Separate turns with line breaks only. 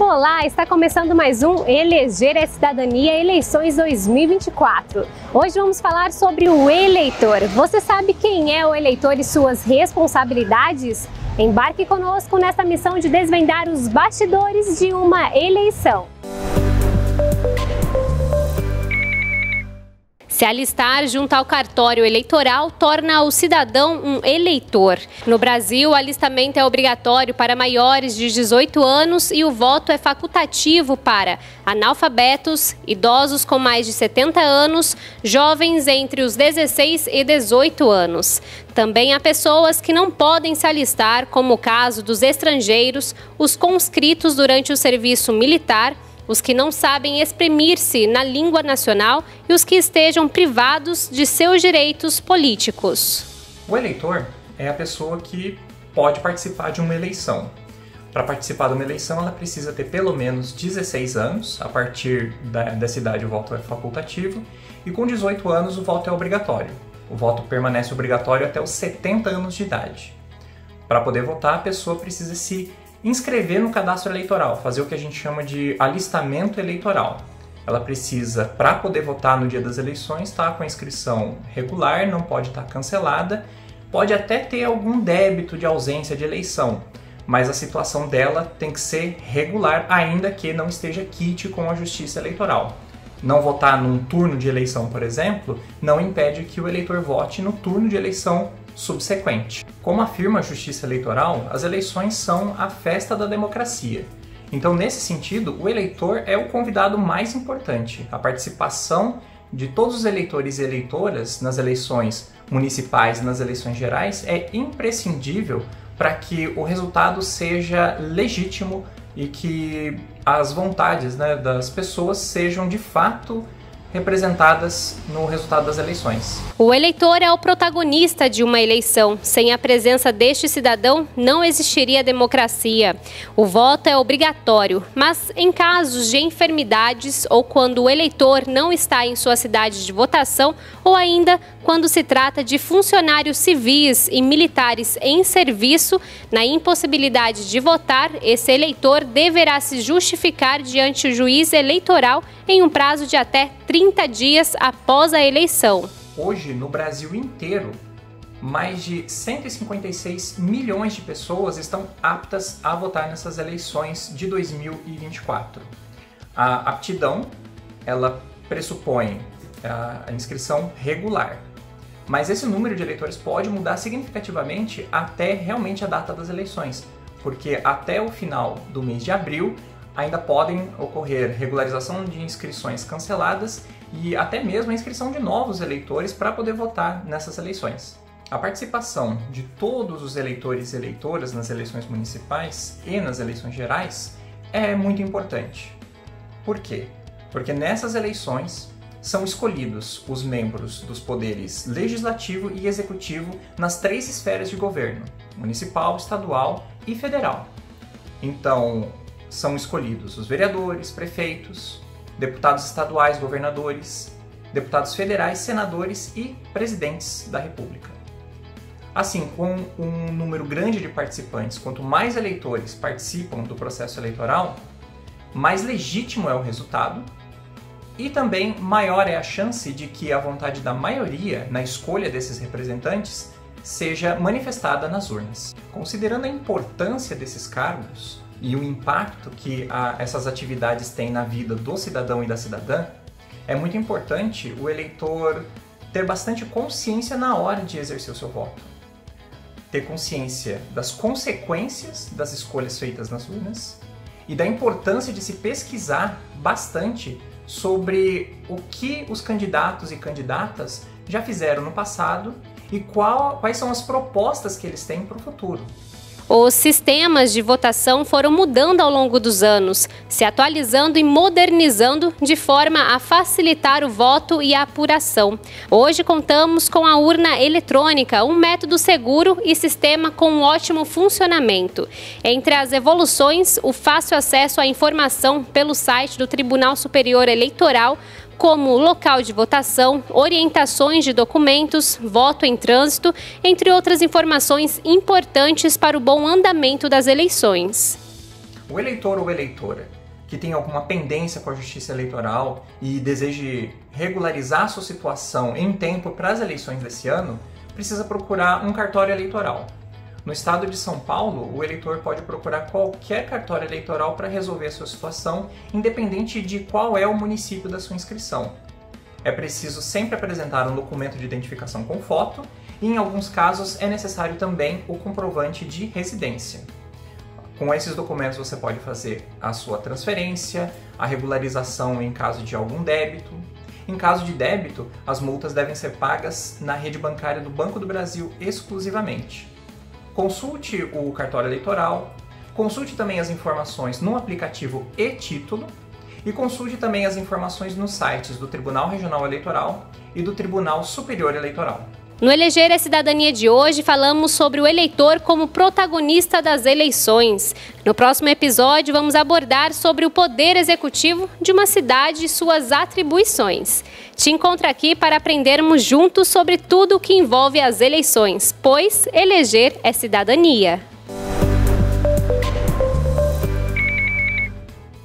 Olá, está começando mais um Eleger é Cidadania Eleições 2024. Hoje vamos falar sobre o eleitor. Você sabe quem é o eleitor e suas responsabilidades? Embarque conosco nesta missão de desvendar os bastidores de uma eleição. Se alistar junto ao cartório eleitoral torna o cidadão um eleitor. No Brasil, o alistamento é obrigatório para maiores de 18 anos e o voto é facultativo para analfabetos, idosos com mais de 70 anos, jovens entre os 16 e 18 anos. Também há pessoas que não podem se alistar, como o caso dos estrangeiros, os conscritos durante o serviço militar, os que não sabem exprimir-se na língua nacional e os que estejam privados de seus direitos políticos.
O eleitor é a pessoa que pode participar de uma eleição. Para participar de uma eleição, ela precisa ter pelo menos 16 anos, a partir dessa idade o voto é facultativo, e com 18 anos o voto é obrigatório. O voto permanece obrigatório até os 70 anos de idade. Para poder votar, a pessoa precisa se inscrever no cadastro eleitoral, fazer o que a gente chama de alistamento eleitoral. Ela precisa, para poder votar no dia das eleições, estar com a inscrição regular, não pode estar cancelada, pode até ter algum débito de ausência de eleição, mas a situação dela tem que ser regular, ainda que não esteja quite com a Justiça Eleitoral. Não votar num turno de eleição, por exemplo, não impede que o eleitor vote no turno de eleição subsequente. Como afirma a Justiça Eleitoral, as eleições são a festa da democracia. Então, nesse sentido, o eleitor é o convidado mais importante. A participação de todos os eleitores e eleitoras nas eleições municipais e nas eleições gerais é imprescindível para que o resultado seja legítimo e que as vontades, das pessoas sejam de fato representadas no resultado das eleições.
O eleitor é o protagonista de uma eleição. Sem a presença deste cidadão, não existiria democracia. O voto é obrigatório, mas em casos de enfermidades ou quando o eleitor não está em sua cidade de votação ou ainda quando se trata de funcionários civis e militares em serviço, na impossibilidade de votar, esse eleitor deverá se justificar diante o juiz eleitoral em um prazo de até 30 dias após a eleição.
Hoje, no Brasil inteiro, mais de 156 milhões de pessoas estão aptas a votar nessas eleições de 2024. A aptidão, ela pressupõe a inscrição regular, mas esse número de eleitores pode mudar significativamente até realmente a data das eleições, porque até o final do mês de abril ainda podem ocorrer regularização de inscrições canceladas e até mesmo a inscrição de novos eleitores para poder votar nessas eleições. A participação de todos os eleitores e eleitoras nas eleições municipais e nas eleições gerais é muito importante. Por quê? Porque nessas eleições são escolhidos os membros dos poderes legislativo e executivo nas 3 esferas de governo: municipal, estadual e federal. Então, são escolhidos os vereadores, prefeitos, deputados estaduais, governadores, deputados federais, senadores e presidentes da República. Assim, com um número grande de participantes, quanto mais eleitores participam do processo eleitoral, mais legítimo é o resultado e também maior é a chance de que a vontade da maioria na escolha desses representantes seja manifestada nas urnas. Considerando a importância desses cargos e o impacto que essas atividades têm na vida do cidadão e da cidadã, é muito importante o eleitor ter bastante consciência na hora de exercer o seu voto. Ter consciência das consequências das escolhas feitas nas urnas e da importância de se pesquisar bastante sobre o que os candidatos e candidatas já fizeram no passado e quais são as propostas que eles têm para o futuro.
Os sistemas de votação foram mudando ao longo dos anos, se atualizando e modernizando de forma a facilitar o voto e a apuração. Hoje contamos com a urna eletrônica, um método seguro e sistema com um ótimo funcionamento. Entre as evoluções, o fácil acesso à informação pelo site do Tribunal Superior Eleitoral, como local de votação, orientações de documentos, voto em trânsito, entre outras informações importantes para o bom andamento das eleições.
O eleitor ou eleitora que tem alguma pendência com a Justiça Eleitoral e deseje regularizar sua situação em tempo para as eleições desse ano, precisa procurar um cartório eleitoral. No estado de São Paulo, o eleitor pode procurar qualquer cartório eleitoral para resolver a sua situação, independente de qual é o município da sua inscrição. É preciso sempre apresentar um documento de identificação com foto e, em alguns casos, é necessário também o comprovante de residência. Com esses documentos você pode fazer a sua transferência, a regularização em caso de algum débito. Em caso de débito, as multas devem ser pagas na rede bancária do Banco do Brasil exclusivamente. Consulte o cartório eleitoral, consulte também as informações no aplicativo e-Título e consulte também as informações nos sites do Tribunal Regional Eleitoral e do Tribunal Superior Eleitoral.
No Eleger a Cidadania de hoje, falamos sobre o eleitor como protagonista das eleições. No próximo episódio, vamos abordar sobre o poder executivo de uma cidade e suas atribuições. Te encontro aqui para aprendermos juntos sobre tudo o que envolve as eleições, pois eleger é cidadania.